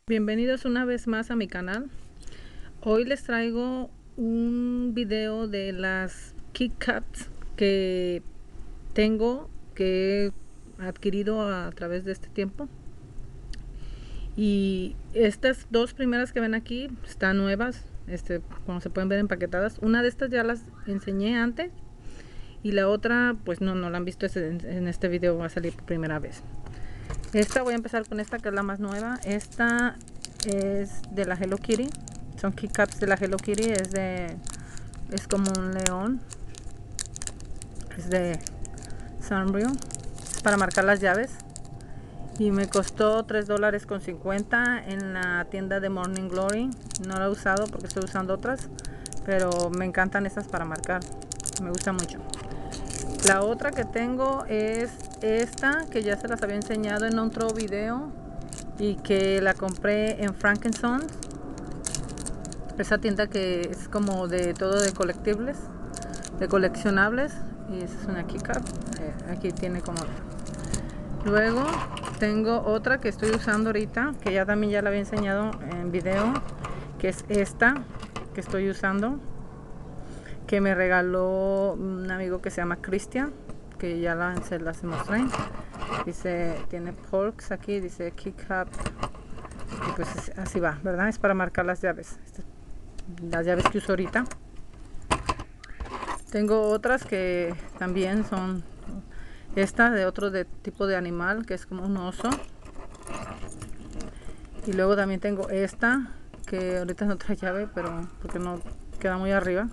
Bienvenidos una vez más a mi canal. Hoy les traigo un video de las keycaps que tengo, que he adquirido a través de este tiempo. Y estas dos primeras que ven aquí están nuevas, como se pueden ver, empaquetadas. Una de estas ya las enseñé antes y la otra pues no la han visto. En este video va a salir por primera vez. Voy a empezar con esta, que es la más nueva. Esta es de la Hello Kitty. Son keycaps de la Hello Kitty. Es como un león. Es de Sanrio. Es para marcar las llaves. Y me costó $3.50 en la tienda de Morning Glory. No la he usado porque estoy usando otras, pero me encantan estas para marcar. Me gusta mucho. La otra que tengo es esta, que ya se las había enseñado en otro video y que la compré en Frankenson, esa tienda que es como de todo de colectibles, de coleccionables. Y esa es una keycap. Aquí tiene como... Luego tengo otra que estoy usando ahorita, que ya la había enseñado en video, que es esta que estoy usando, que me regaló un amigo que se llama Christian, que ya se las mostré. Dice, tiene porks aquí, dice keycap, y pues así va, ¿verdad? Es para marcar las llaves, las llaves que uso ahorita. Tengo otras que también son esta de otro tipo de animal, que es como un oso. Y luego también tengo esta, que ahorita no trae llave, pero porque no queda muy arriba,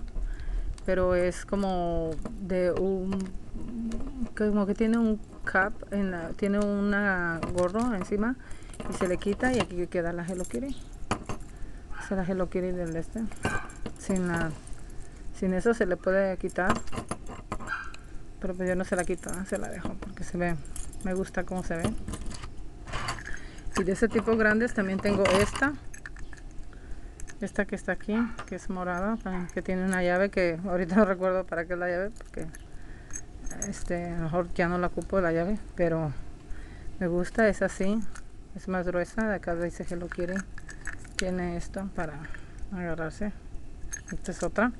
pero es como de como que tiene un cap tiene una gorro encima y se le quita, y aquí queda la Hello Kitty. Esa es la Hello Kitty del sin eso se le puede quitar, pero pues yo no se la quito, se la dejo porque me gusta cómo se ve. Y de ese tipo grandes también tengo esta que está aquí, que es morada, que tiene una llave que ahorita no recuerdo para qué es la llave, porque a lo mejor ya no la ocupo la llave, pero me gusta. Es así, es más gruesa. De acá dice que lo quiere, tiene esto para agarrarse. Esta es otra.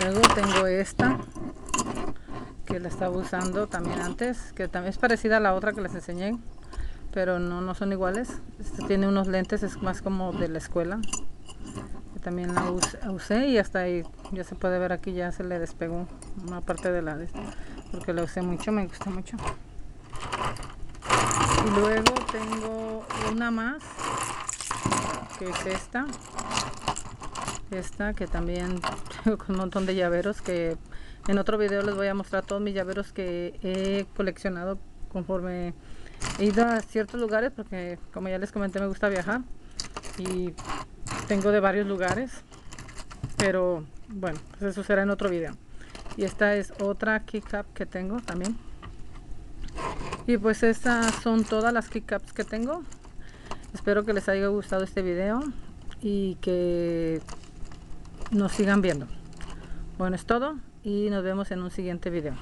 Luego tengo esta, que la estaba usando también antes, que también es parecida a la otra que les enseñé, pero no son iguales. Tiene unos lentes, es más como de la escuela, que también la usé, y hasta ahí ya se puede ver, aquí ya se le despegó una parte de porque la usé mucho, me gusta mucho. Y luego tengo una más, que es esta que también tengo con un montón de llaveros, que en otro video les voy a mostrar todos mis llaveros que he coleccionado conforme he ido a ciertos lugares, porque como ya les comenté, me gusta viajar y tengo de varios lugares, pero bueno, pues eso será en otro video. Y esta es otra keycap que tengo también. Y pues estas son todas las keycaps que tengo. Espero que les haya gustado este video y que nos sigan viendo. Bueno, es todo y nos vemos en un siguiente video.